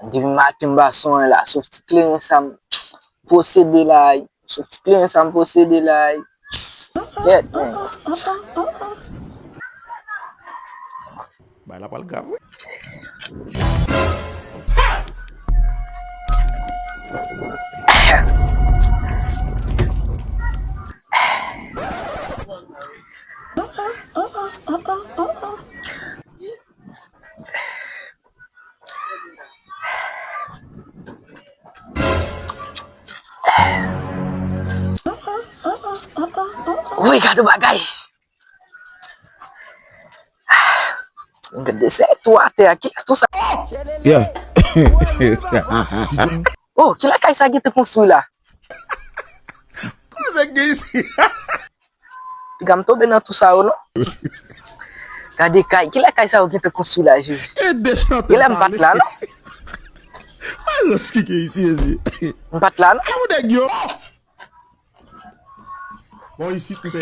Di matin bason là, sauf ti Kleren ça posséder là, sauf ti Kleren ça posséder là. Tête, man. Bah, la pas le grave, oui. Oui, gado bagay. Gade c'est toi terre qui tout ça. Yeah. Oh, qui la kay ça qui te construit là? Coisa que é isso? Gam tombe dans tout ça ou non? Gade kay, qui la kay ça qui te construit là, Jésus? Deixa eu te Il aime pas là, non? Ah, o que é isso, esse? Pas là, non? Como é que eu? Bom, isso não tem